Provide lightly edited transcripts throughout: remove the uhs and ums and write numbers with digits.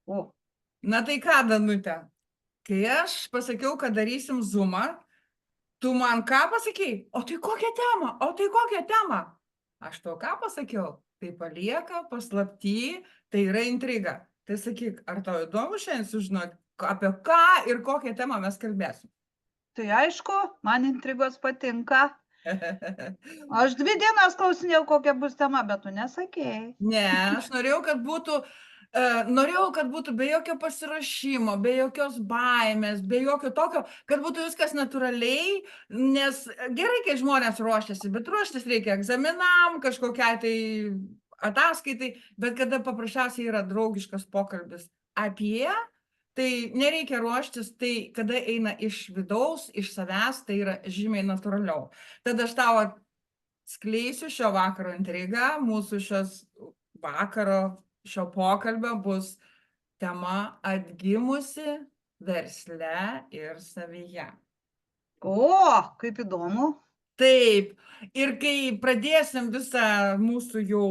O, Na tai ką, Danute, kai aš pasakiau, kad darysim zoomą, tu man ką pasakei? O tai kokią temą? O tai kokią temą? Aš tau ką pasakiau? Tai palieka paslapty, tai yra intriga. Tai sakyk, ar tau įdomu šiandien sužinoti, apie ką ir kokią temą mes kalbėsim? tai aišku, man intrigos patinka. Aš 2 dienas klausinėjau, kokia bus tema, bet tu nesakėjai. Ne, aš norėjau, kad būtų be jokio pasiruošimo, be jokios baimės, be jokio tokio, kad būtų viskas natūraliai, nes gerai, kai žmonės ruošiasi, bet ruoštis reikia egzaminam, kažkokiai tai ataskaitai, bet kada paprasčiausiai yra draugiškas pokalbis apie, tai nereikia ruoštis, tai kada eina iš vidaus, iš savęs, tai yra žymiai natūraliau. Tada aš tau skleisiu šio vakaro intrigą. Mūsų šio pokalbio bus tema atgimusi versle ir savyje. O, kaip įdomu. Taip, ir kai pradėsim visą mūsų jau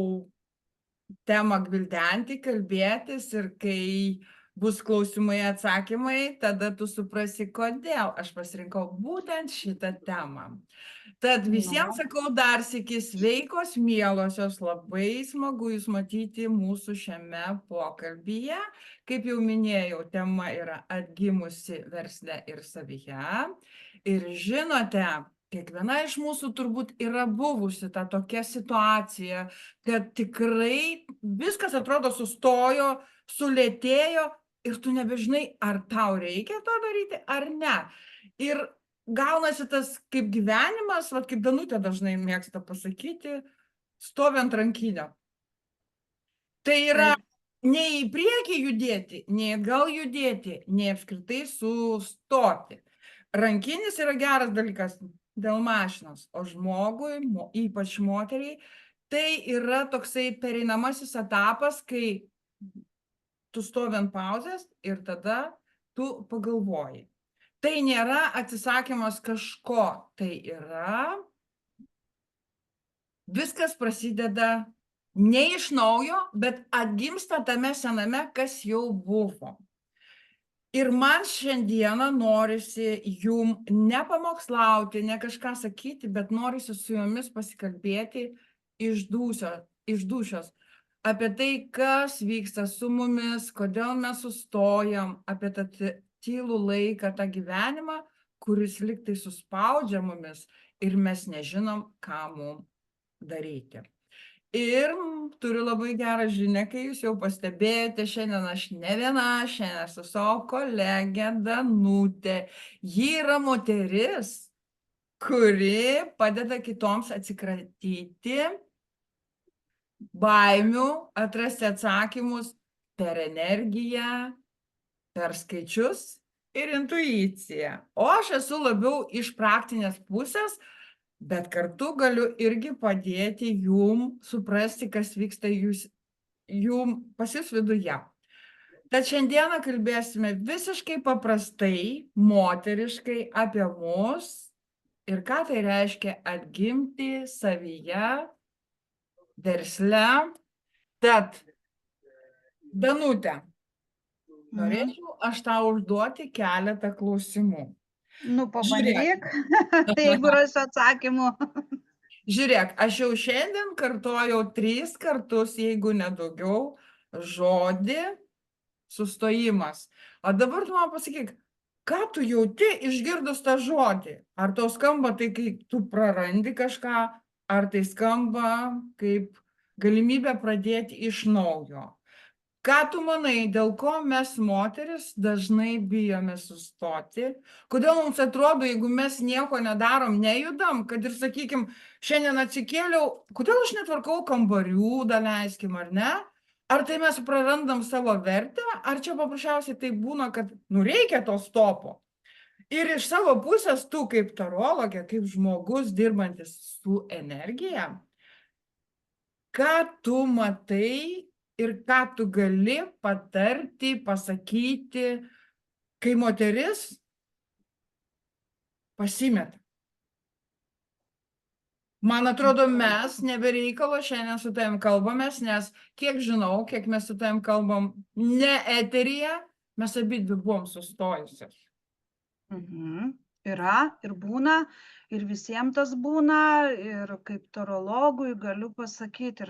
temą gvildenti, kalbėtis ir kai bus klausimai, atsakymai, tada tu suprasi, kodėl aš pasirinkau būtent šitą temą. Tad visiems Nu, sakau dar sykį sveikos, mielosios, labai smagu jūs matyti mūsų šiame pokalbyje. Kaip jau minėjau, tema yra atgimusi versle ir savyje. Ir žinote, kiekviena iš mūsų turbūt yra buvusi ta tokia situacija, kad tikrai viskas atrodo sustojo, sulėtėjo ir tu nebežinai, ar tau reikia to daryti, ar ne. Ir gaunasi tas kaip gyvenimas, vat kaip Danutė dažnai mėgsta pasakyti, stovi ant rankinio. Tai yra taip. nei į priekį judėti, nei atgal judėti, nei apskritai sustoti. Rankinis yra geras dalykas dėl mašinos, o žmogui, ypač moteriai, tai yra toksai pereinamasis etapas, kai tu stovi ant pauzės ir tada tu pagalvoji. Tai nėra atsisakymas kažko, tai yra viskas prasideda ne iš naujo, bet atgimsta tame sename, kas jau buvo. Ir man šiandieną norisi jum nepamokslauti, ne kažką sakyti, bet norisi su jumis pasikalbėti iš dūšios apie tai, kas vyksta su mumis, kodėl mes sustojam, apie tą tylų laiką, tą gyvenimą, kuris liktai suspaudžia mumis ir mes nežinom, ką mums daryti. Ir turiu labai gerą žinią, kai jūs jau pastebėjote, šiandien aš ne viena, šiandien esu savo kolegė Danutė. Ji yra moteris, kuri padeda kitoms atsikratyti baimių, atrasti atsakymus per energiją, per skaičius ir intuiciją. O aš esu labiau iš praktinės pusės, bet kartu galiu irgi padėti jum suprasti, kas vyksta pas jūs viduje. Tad šiandieną kalbėsime visiškai paprastai, moteriškai apie mus ir ką tai reiškia atgimti savyje, versle. Tad, Danute, norėčiau aš tau užduoti keletą klausimų. Nu, Žiūrėk. pabandyk. Tai jeigu rasiu atsakymų. Žiūrėk, aš jau šiandien kartojau 3 kartus, jeigu nedaugiau, žodį sustojimas. O dabar tu man pasakyk, ką tu jauti išgirdus tą žodį? Ar tau skamba tai, kai tu prarandi kažką, ar tai skamba kaip galimybė pradėti iš naujo? Ką tu manai, dėl ko mes moteris dažnai bijome sustoti? Kodėl mums atrodo, jeigu mes nieko nedarom, nejudam, kad ir, sakykim, šiandien atsikėliau, kodėl aš netvarkau kambarių, daleiskim, ar ne? Ar tai mes prarandam savo vertę, ar čia paprasčiausiai tai būna, kad reikia to stopo? Ir iš savo pusės tu kaip tarologė, kaip žmogus dirbantis su energija, ką tu matai ir ką tu gali patarti, pasakyti, kai moteris pasimeta? Man atrodo, mes nebereikalo šiandien su tavim kalbamės, nes kiek žinau, kiek mes su tavim kalbam ne eteryje, mes abidvi buvom sustojusios. Yra ir būna, ir visiems tas būna, ir kaip tarologui galiu pasakyti,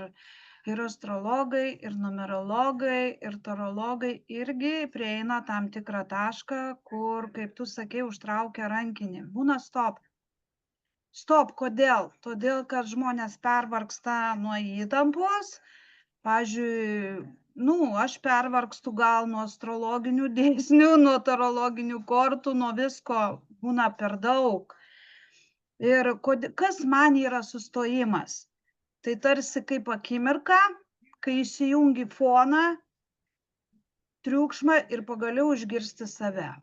ir astrologai, ir numerologai, ir tarologai irgi prieina tam tikrą tašką, kur, kaip tu sakei, užtraukia rankinį. Būna stop. Stop, kodėl? Todėl, kad žmonės pervargsta nuo įtampos. Pavyzdžiui, aš pervargstu gal nuo astrologinių dėsnių, nuo tarologinių kortų, nuo visko būna per daug. Ir kas man yra sustojimas? Tai tarsi kaip akimirka, kai įsijungi foną, triukšmą ir pagaliau išgirsti save.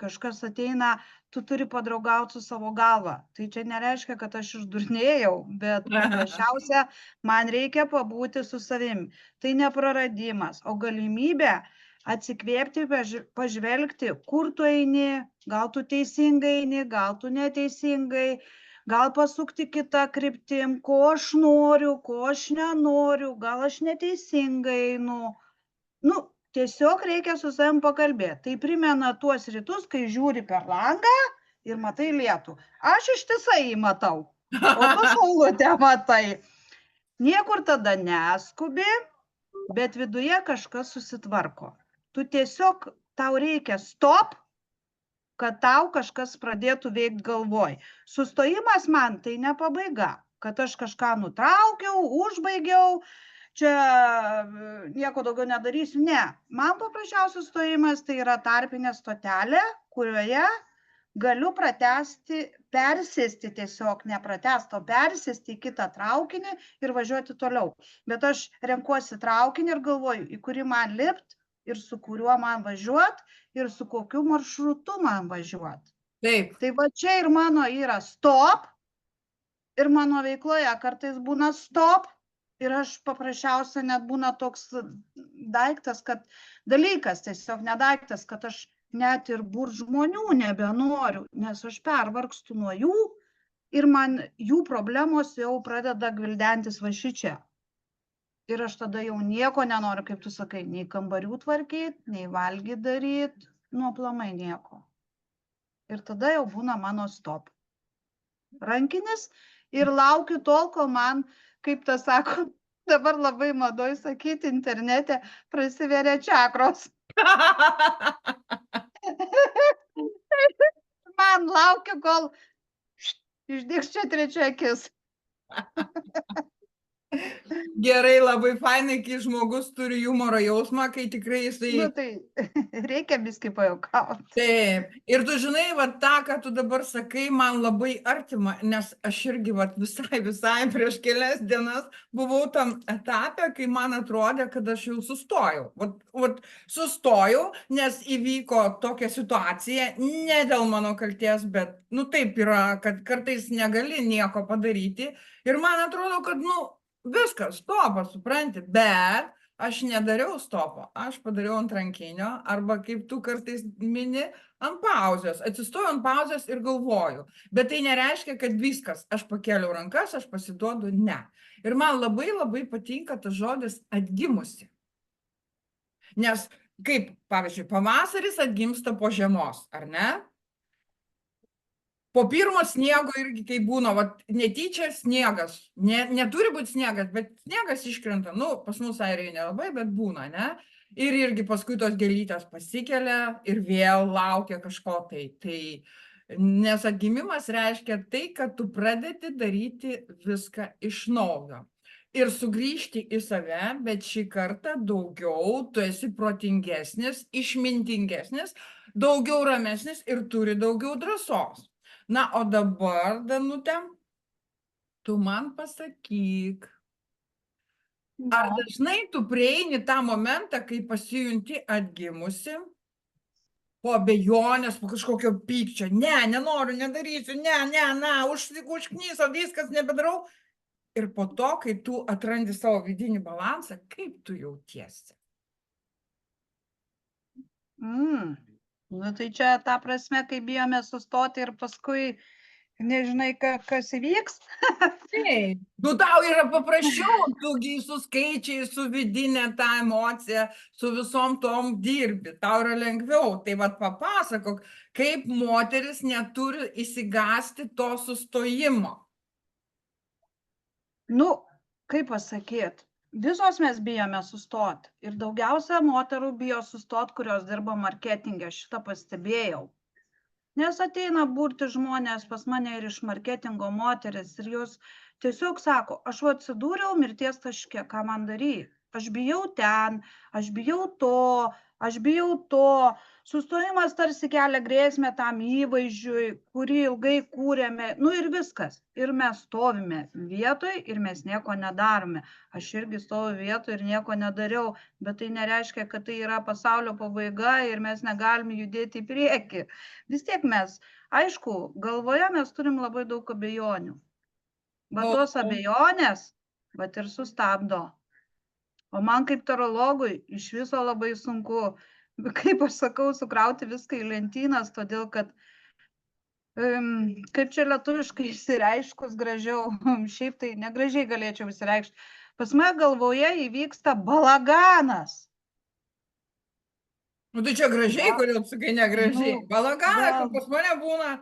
Kažkas ateina, tu turi padraugauti su savo galva. Tai čia nereiškia, kad aš išdurnėjau, bet paprasčiausia, man reikia pabūti su savim. Tai nepraradimas, o galimybė atsikvėpti, pažvelgti, kur tu eini, gal tu teisingai eini, gal tu neteisingai, gal pasukti kitą kryptim, ko aš noriu, ko aš nenoriu, gal aš neteisingai einu. Tiesiog reikia su savim pakalbėti. Tai primena tuos rytus, kai žiūri per langą ir matai lietų. Aš ištisai jį matau, o tu saulutę matai. Niekur tada neskubi, bet viduje kažkas susitvarko. Tu tiesiog, tau reikia stop, kad tau kažkas pradėtų veikti galvoj. Sustojimas man tai ne pabaiga, kad aš kažką nutraukiau, užbaigiau, čia nieko daugiau nedarysiu. Ne, man paprasčiausias stojimas tai yra tarpinė stotelė, kurioje galiu persėsti tiesiog, nepratęsti, o persėsti į kitą traukinį ir važiuoti toliau. Bet aš renkuosi traukinį ir galvoju, į kurį man lipt ir su kuriuo man važiuoti ir su kokiu maršrutu man važiuoti. Taip. Tai va čia ir mano yra stop ir mano veikloje kartais būna stop. Ir aš paprasčiausia net būna toks daiktas, kad dalykas, tiesiog nedaiktas, kad aš net ir būrt žmonių nebenoriu, nes aš pervargstu nuo jų ir man jų problemos jau pradeda gvildentis va šičia. Ir aš tada jau nieko nenoriu, kaip tu sakai, nei kambarių tvarkyti, nei valgyti daryti, aplamai nieko. Ir tada jau būna mano stop. Rankinis ir laukiu tol, kol man, kaip tas sako, dabar labai madoj sakyti internete, prasiveria čakros. Man laukiu, kol išdygs čia trečia akis. Gerai, labai fainai, kai žmogus turi humoro jausmą, kai tikrai jisai... Tai reikia biskį pajuokauti. Taip. Ir tu žinai, tą, ką tu dabar sakai, man labai artima, nes aš irgi visai prieš kelias dienas buvau tam etape, kai man atrodė, kad aš jau sustojau. Sustojau, nes įvyko tokia situacija, ne dėl mano kalties, bet, taip yra, kad kartais negali nieko padaryti. Ir man atrodo, kad, viskas, stopas, supranti, bet aš nedariau stopo, aš padariau ant rankinio, arba kaip tu kartais mini, ant pauzės, atsistojau ant pauzės ir galvoju, bet tai nereiškia, kad viskas, aš pakeliau rankas, aš pasiduodu, ne. Ir man labai labai patinka tas žodis atgimusi. Nes kaip, pavyzdžiui, pavasaris atgimsta po žiemos, ar ne? Po pirmo sniego irgi, kai būna, netyčia sniegas, neturi būti sniegas, bet sniegas iškrenta, pas mus Airijoje nelabai, bet būna, ne? Ir irgi paskui tos gėlytės pasikelia ir vėl laukia kažko tai. Nes atgimimas reiškia tai, kad tu pradedi daryti viską iš naujo. Ir sugrįžti į save, bet šį kartą daugiau, tu esi protingesnis, išmintingesnis, daugiau ramesnis ir turi daugiau drąsos. Na, o dabar, Danute, tu man pasakyk, ar dažnai tu prieini tą momentą, kai pasijunti atgimusi, po abejonės, po kažkokio pykčio, nenoriu, nedarysiu, užknyso, viskas nebedarau. Ir po to, kai tu atrandi savo vidinį balansą, kaip tu jautiesi? Tai čia ta prasme, kai bijome sustoti ir paskui nežinai, kas įvyks. Taip. Nu, tau yra paprasčiau, tugi su skaičiais, su vidinė ta emocija, su visom tom dirbi, tau yra lengviau. Tai vat papasakok, kaip moteris neturi įsigasti to sustojimo. Nu, kaip pasakyt, visos mes bijome sustot. Ir daugiausia moterų bijo sustot, kurios dirba marketinge, šitą pastebėjau. Nes ateina burti žmonės pas mane ir iš marketingo moteris ir jos tiesiog sako, aš atsidūriau mirties taške, ką man daryti? Aš bijau ten, aš bijau to, aš bijau to. Sustojimas tarsi kelia grėsmę tam įvaizdžiui, kurį ilgai kūrėme. Nu ir viskas. Ir mes stovime vietoj ir mes nieko nedarome. Aš irgi stoviu vietoj ir nieko nedariau, bet tai nereiškia, kad tai yra pasaulio pabaiga ir mes negalime judėti į priekį. Vis tiek mes, aišku, galvoje mes turim labai daug abejonių. Bet tos abejonės, bet ir sustabdo. O man kaip tarologui iš viso labai sunku, kaip aš sakau, sukrauti viską į lentynas, todėl kad, kaip čia lietuviškai išsireiškus gražiau, šiaip tai negražiai galėčiau išsireikšti, pas mane galvoje įvyksta balaganas. Nu, tai čia gražiai, kodėl sakai negražiai. Balaganas, kur pas mane būna.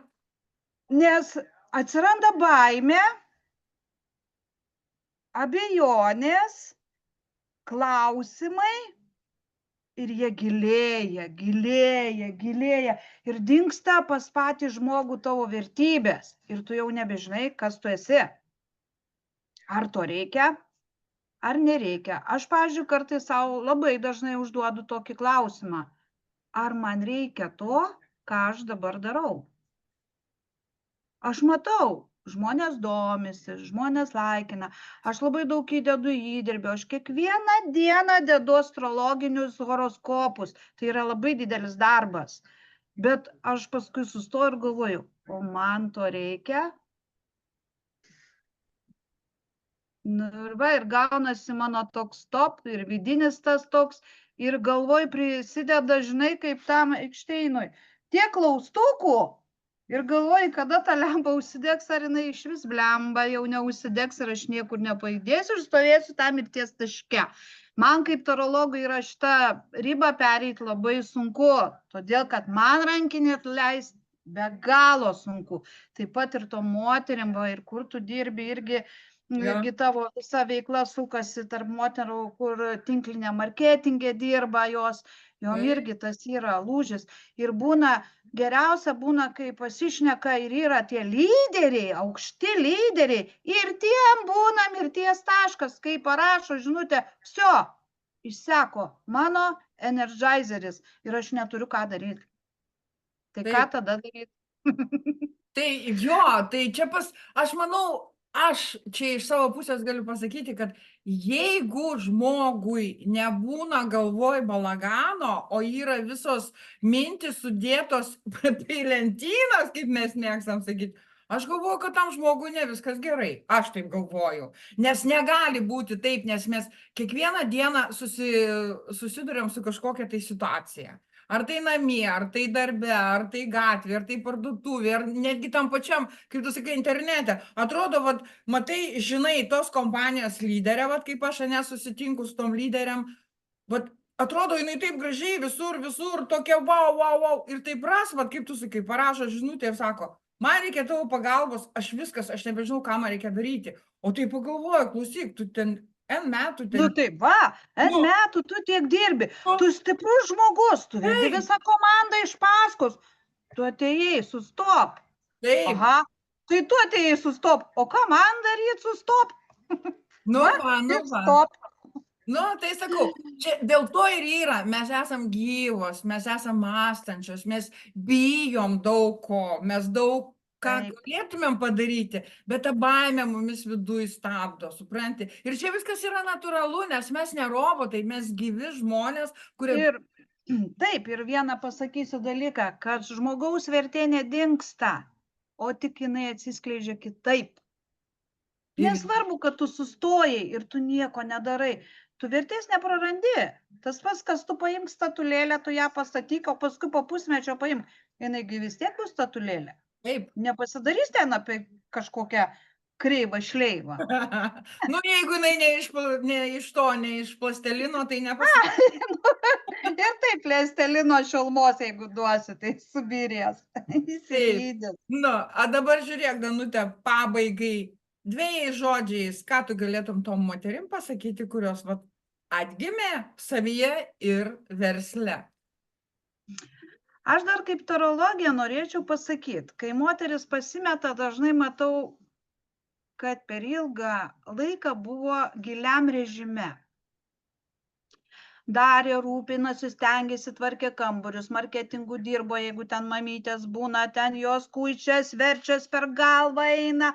Nes atsiranda baimė, abejonės, klausimai ir jie gilėja, gilėja, gilėja ir dingsta pas patį žmogų tavo vertybės ir tu jau nebežinai, kas tu esi. Ar to reikia, ar nereikia. Aš, pavyzdžiui, kartais savo labai dažnai užduodu tokį klausimą. Ar man reikia to, ką aš dabar darau? Aš matau, žmonės domisi, žmonės laikina, aš labai daug įdedu įdirbio, aš kiekvieną dieną dedu astrologinius horoskopus, tai yra labai didelis darbas, bet aš paskui sustoju ir galvoju, o man to reikia? Nu, ir gaunasi mano toks stop ir vidinis tas toks ir galvoj prisideda, žinai, kaip tam Einšteinui, tiek klaustukų. Ir galvoju, kada ta lempa užsidegs, ar jinai iš vis blemba, jau neužsidegs ir aš niekur nepajudėsiu ir stovėsiu tam mirties taške. Man kaip tarologui yra šitą ribą pereiti labai sunku, todėl kad man rankinį atleisti be galo sunku. Taip pat ir to moterim, va, ir kur tu dirbi, irgi tavo visa veikla sukasi tarp moterų, kur tinklinė marketingė dirba jos. Jom irgi tas yra lūžis. Ir geriausia būna, kai pasišneka ir yra tie lyderiai, aukšti lyderiai, ir tiem būna mirties taškas, kai parašo žinutę, vsio, išseko mano energizeris ir aš neturiu ką daryti. Tai ką tada daryti? Tai jo, tai čia aš manau, aš čia iš savo pusės galiu pasakyti, kad jeigu žmogui nebūna galvoj balagano, o yra visos mintys sudėtos į lentynas, kaip mes mėgstam sakyti, aš galvoju, kad tam žmogui ne viskas gerai. Aš taip galvoju. Nes negali būti taip, nes mes kiekvieną dieną susiduriam su kažkokia tai situacija. Ar tai namie, ar tai darbe, ar tai gatvė, ar tai parduotuvė, ar netgi tam pačiam, kaip tu sakai, internete. Atrodo, vat, matai, žinai, tos kompanijos lyderė, vat, kaip aš nesusitinku su tom lyderiam, vat, atrodo, jinai taip gražiai visur, tokia wow. Ir taip ras, vat, kaip tu sakai, parašo žinutę ir sako, man reikia tavo pagalbos, aš nebežinau, ką man reikia daryti. O tai pagalvoju, klausyk, tu ten N metų. Nu taip, va, N metų tu tiek dirbi, tu stiprus žmogus, tu vedi visą komandą iš paskos, tu atėjai, sustop. Taip. Aha, tai tu atėjai, sustop, o ką man daryti, sustop? Nu, Stop. Nu, tai sakau, čia dėl to ir yra, mes esam gyvos, mes esam mąstančios, mes bijom daug ko, mes daug ką galėtumėm padaryti, bet ta baimė mumis viduj stabdo, supranti. Ir čia viskas yra natūralu, nes mes ne robotai, mes gyvi žmonės, kurie... Ir taip, ir vieną pasakysiu dalyką, kad žmogaus vertė nedingsta, o tik jinai atsiskleidžia kitaip. Nesvarbu, kad tu sustojai ir tu nieko nedarai, tu vertės neprarandi. Tas pats, kas tu paimk statulėlę, tu ją pastatyk, o paskui po pusmečio paimk, jinai vis tiek bus statulėlė. Taip. Nepasidarys ten apie kažkokią kreivą šleivą. Nu, jeigu jinai ne iš plastelino, tai nepasidarys. Ir taip plastelino šilmos, jeigu duosi, tai subirės. Įsilydės. Nu, a dabar žiūrėk, Danute, pabaigai, dviejais žodžiais, ką tu galėtum tom moterim pasakyti, kurios vat, atgimė savyje ir versle. Aš dar kaip tarologija norėčiau pasakyti, kai moteris pasimeta, dažnai matau, kad per ilgą laiką buvo giliam režime. Darė, rūpinosi, stengiasi, tvarkė kambarius, marketingų dirbo, jeigu ten mamytės būna, ten jos kuičias, verčias per galvą eina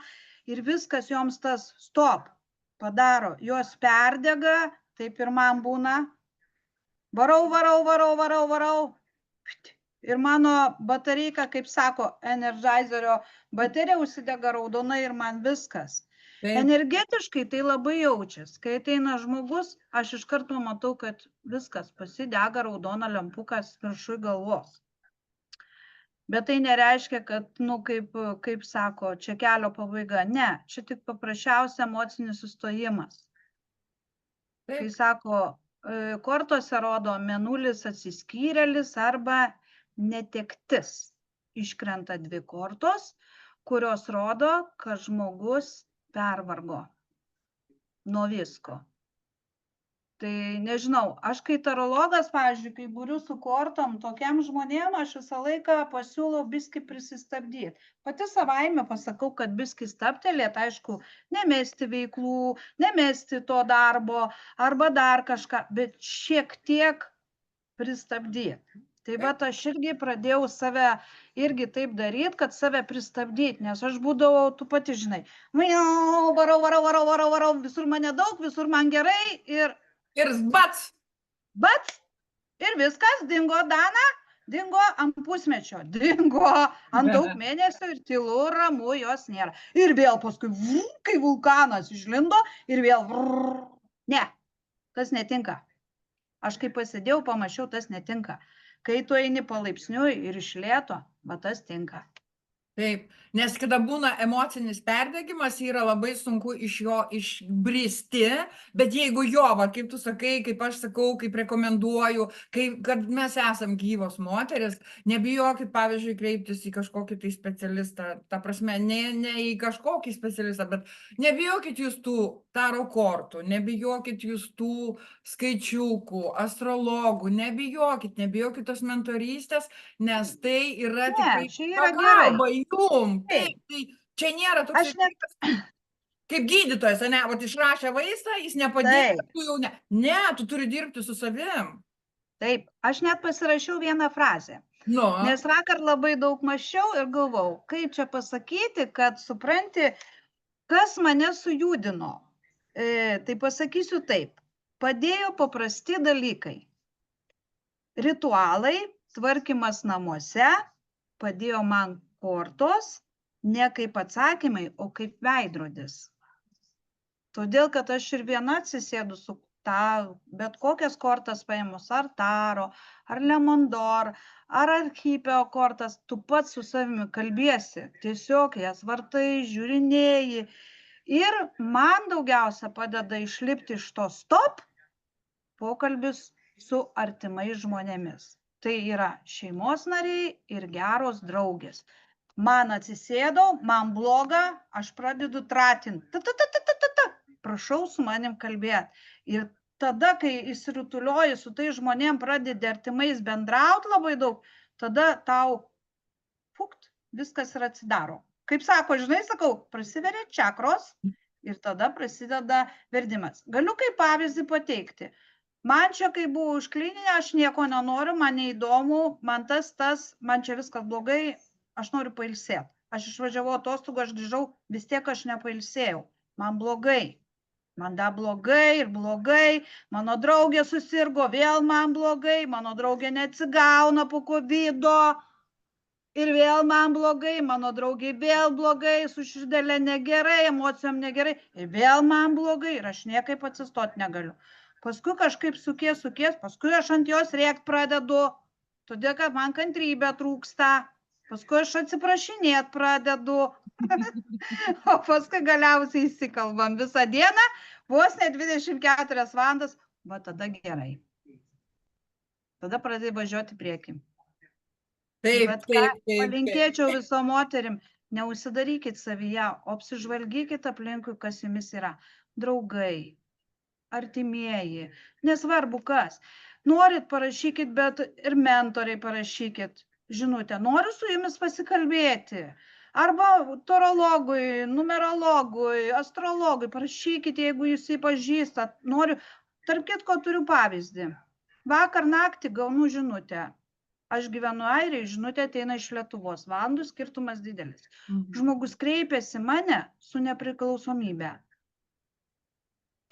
ir viskas joms tas stop padaro. Jos perdega, taip ir man būna. Varau. Ir mano batareika, kaip sako, Energizerio baterija užsidega raudonai ir man viskas. Taip. Energetiškai tai labai jaučiasi. Kai ateina žmogus, aš iš karto matau, kad viskas pasidega raudona lempukas viršui galvos. Bet tai nereiškia, kad, nu, kaip sako, čia kelio pabaiga. Ne, čia tik paprasčiausia emocinis sustojimas. Kai sako, kortose rodo mėnulis atsiskyrėlis arba netektis. Iškrenta dvi kortos, kurios rodo, kad žmogus pervargo nuo visko. Tai nežinau, aš kai tarologas, pavyzdžiui, kai būriu su kortom, tokiam žmonėm aš visą laiką pasiūlau biskį prisistabdyti. Pati savaime pasakau, kad biskį stabtelėt, aišku, nemesti veiklų, nemesti to darbo arba dar kažką, bet šiek tiek pristabdyti. Tai vat aš irgi pradėjau save irgi taip daryti, kad save pristabdyti, nes aš būdavau, tu pati žinai, varau, visur mane daug, visur man gerai ir Bats! Ir viskas, dingo Dana, dingo ant pusmečio, dingo ant daug mėnesių ir tylu, ramu, jos nėra. Ir vėl paskui, kai vulkanas išlindo ir vėl, ne, tas netinka. Aš kai pasidėjau, pamačiau, tas netinka. Kai tu eini palaipsniui ir iš lėto, va tas tinka. Taip, nes kada būna emocinis perdegimas, yra labai sunku iš jo išbristi, bet jeigu jo, va, kaip tu sakai, kaip aš sakau, kaip rekomenduoju, kad mes esam gyvos moteris, nebijokit, pavyzdžiui, kreiptis į kažkokį tai specialistą, ta prasme, ne į kažkokį specialistą, bet nebijokit jūs tų taro kortų, nebijokit jūs tų skaičiukų, astrologų, nebijokit tos mentorystės, nes tai yra tikrai pagalba jum. Taip, tai čia nėra toks kaip gydytojas, ne, vat išrašė vaistą, jis nepadėjo, tu jau ne. Ne, tu turi dirbti su savim. Taip, aš net pasirašiau vieną frazę. Nu. Nes vakar labai daug mąsčiau ir galvau, kaip čia pasakyti, kad supranti, kas mane sujudino. Tai pasakysiu taip, padėjo paprasti dalykai. Ritualai, tvarkymas namuose, padėjo man kortos, ne kaip atsakymai, o kaip veidrodis. Todėl, kad aš ir viena atsisėdu su bet kokias kortas paėmus, ar taro, ar lemondor, ar archipeo kortas, tu pats su savimi kalbiesi, tiesiog jas vartai, žiūrinėji. Ir man daugiausia padeda išlipti iš to stop pokalbis su artimais žmonėmis. Tai yra šeimos nariai ir geros draugės. Man atsisėdau, man bloga, aš pradedu tratinti. Prašau su manim kalbėti. Ir tada, kai įsirutulioji su tai žmonėm, pradedi artimais bendrauti labai daug, tada tau viskas ir atsidaro. Kaip sako, žinai, sakau, prasiveria čakros ir tada prasideda verdimas. Galiu kaip pavyzdį pateikti. Man čia, kai buvo užklininė, aš nieko nenoriu, man neįdomu, man man čia viskas blogai, aš noriu pailsėti. Aš išvažiavau atostogų, aš grįžau, vis tiek aš nepailsėjau. Man blogai. Man da blogai ir blogai. Mano draugė susirgo, vėl man blogai. Mano draugė neatsigauna po kovido. Ir vėl man blogai. Mano draugė vėl blogai. Su širdelė negerai, emocijom negerai. Ir vėl man blogai. Ir aš niekaip atsistoti negaliu. Paskui kažkaip sukies, paskui aš ant jos rėkt pradedu, todėl kad man kantrybė trūksta. paskui aš atsiprašinėt pradedu, o paskui galiausiai įsikalbam visą dieną, vos ne 24 valandas, va tada gerai. Tada pradėjai važiuoti priekį. Taip, Bet ką taip, taip, taip. palinkėčiau visom moterim, neužsidarykit savyje, o apsižvalgykit aplinkui, kas jumis yra. Draugai, artimieji, nesvarbu kas. Norit parašykit, bet ir mentoriai parašykit žinutę. Noriu su jumis pasikalbėti. Arba torologui, numerologui, astrologui parašykit, jeigu jūs jį pažįstat. Noriu, tarp kitko turiu pavyzdį. Vakar naktį gaunu žinutę. Aš gyvenu Airijai, žinutė ateina iš Lietuvos. Valandų skirtumas didelis. Žmogus kreipėsi mane su nepriklausomybė.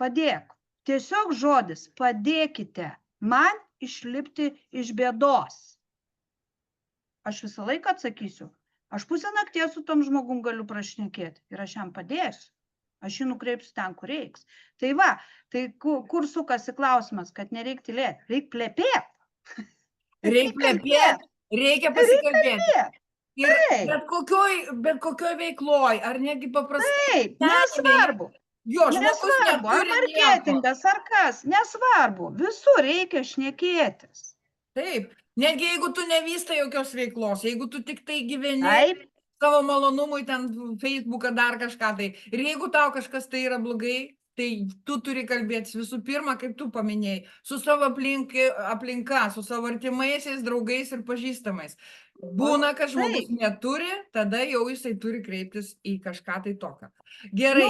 Padėk. Tiesiog žodis, padėkite man išlipti iš bėdos. Aš visą laiką atsakysiu. Aš pusę nakties su tom žmogum galiu prašnekėti ir aš jam padėsiu. Aš jį nukreipsiu ten, kur reiks. Tai va, tai kur sukasi klausimas, kad nereik tylėti, reik plepėti. Reikia plepėti, reikia pasikalbėti. Ir bet kokioj veikloj, ar negi paprastai. Taip, nesvarbu. Jo, Nesvarbu, ar marketingas, ar kas, nesvarbu. Visur reikia šnekėtis. Taip, netgi jeigu tu nevystai jokios veiklos, jeigu tu tik tai gyveni Taip. savo malonumui, ten Facebooką, dar kažką tai. Ir jeigu tau kažkas tai yra blogai, tai tu turi kalbėtis visų pirma, kaip tu paminėjai, su savo aplinka, su savo artimaisiais, draugais ir pažįstamais. Būna, kad žmogus neturi, tada jau jisai turi kreiptis į kažką tai tokio. Gerai.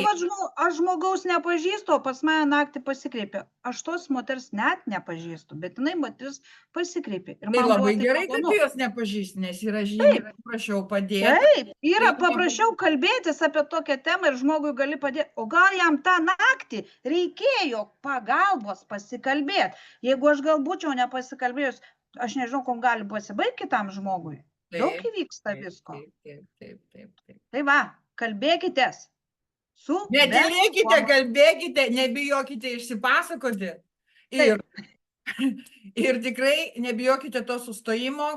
Aš žmogaus nepažįstu, o pas mane naktį pasikreipė. Aš tos moters net nepažįstu, bet jinai moteris pasikreipė. Tai labai gerai, kad tu jos nepažįsti, nes yra žymiai paprasčiau padėti. Taip, yra paprasčiau kalbėtis apie tokią temą ir žmogui gali padėti. O gal jam tą naktį reikėjo pagalbos pasikalbėti. Jeigu aš gal būčiau nepasikalbėjus, aš nežinau, kom gali pasibaigti kitam žmogui. Daug įvyksta visko. Taip. Tai va, kalbėkitės. Netylėkite, kalbėkite, nebijokite išsipasakoti. Ir tikrai nebijokite to sustojimo,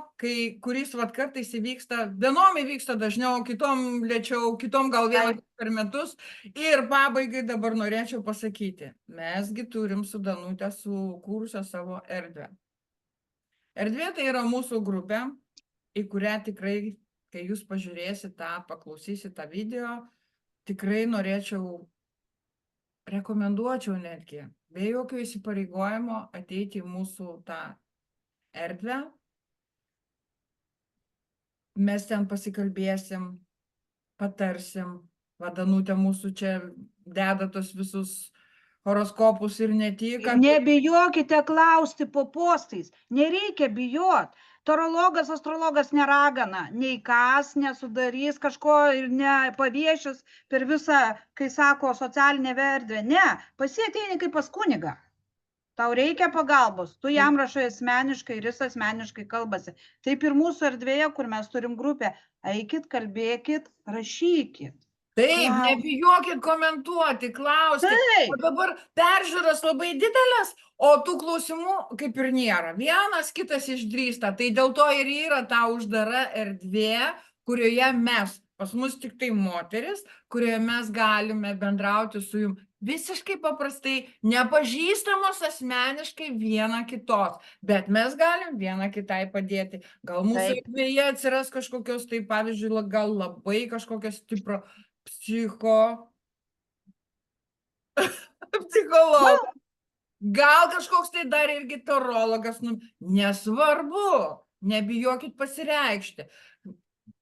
kuris kartais įvyksta, vienom įvyksta dažniau, kitom lėčiau, kitom gal vėl per metus. Ir pabaigai dabar norėčiau pasakyti, mesgi turim su Danute sukūrusią savo erdvę. Erdvė tai yra mūsų grupė, į kurią tikrai, kai jūs pažiūrėsite tą, paklausysite tą video, tikrai norėčiau, rekomenduočiau netgi, be jokio įsipareigojimo ateiti į mūsų tą erdvę. Mes ten pasikalbėsim, patarsim, Danutė mūsų čia deda tos visus horoskopus ir ne tik. Nebijokite klausti po postais, nereikia bijot. Torologas, astrologas neragana, nei kas nesudarys kažko ir nepaviešis per visą, kai sako, socialinę erdvę. Ne, pasieteini kaip pas kunigą. Tau reikia pagalbos, tu jam rašai asmeniškai ir jis asmeniškai kalbasi. Taip ir mūsų erdvėje, kur mes turim grupę, eikit, kalbėkit, rašykit. Taip, nebijokit komentuoti, klauskit. O dabar peržiūros labai didelės, o tų klausimų kaip ir nėra. Vienas kitas išdrįsta. Tai dėl to ir yra ta uždara erdvė, kurioje mes, pas mus tik tai moteris, kurioje mes galime bendrauti su jum visiškai paprastai, nepažįstamos asmeniškai viena kitos. Bet mes galim viena kitai padėti. Gal mūsų erdvėje atsiras kažkokios, tai pavyzdžiui, gal labai kažkokios stipro psichologas, gal kažkoks tai dar irgi torologas, nesvarbu, nebijokit pasireikšti.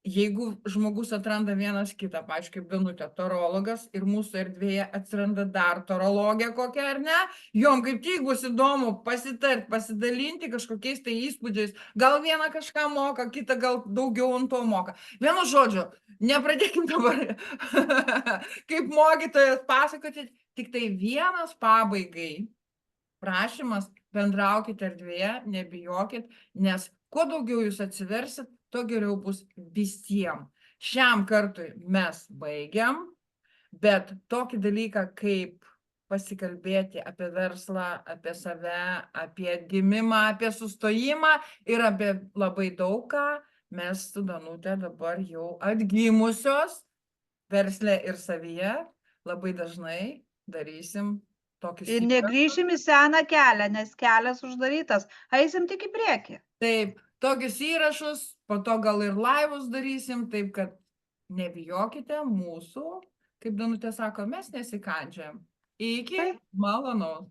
Jeigu žmogus atranda vienas kitą, pavyzdžiui, kaip Danutė, torologas, ir mūsų erdvėje atsiranda dar torologė kokia, ar ne, jom kaip tik bus įdomu pasitarti, pasidalinti kažkokiais tai įspūdžiais. Gal vieną kažką moka, kitą gal daugiau ant to moka. Vienu žodžiu, nepradėkim dabar kaip mokytojas pasakoti, tik tai vienas pabaigai prašymas, bendraukite erdvėje, nebijokit, nes kuo daugiau jūs atsiversit, to geriau bus visiems. Šiam kartui mes baigiam, bet tokį dalyką kaip pasikalbėti apie verslą, apie save, apie gimimą, apie sustojimą ir apie labai daug ką mes su Danute dabar jau atgimusios versle ir savyje labai dažnai darysim tokius Ir įrašus. negrįšim į seną kelią, nes kelias uždarytas. Eisim tik į priekį. Taip, tokius įrašus, po to gal ir laivus darysim, taip kad nebijokite mūsų, kaip Danutė sako, mes nesikandžiam. Iki Taip. malonaus.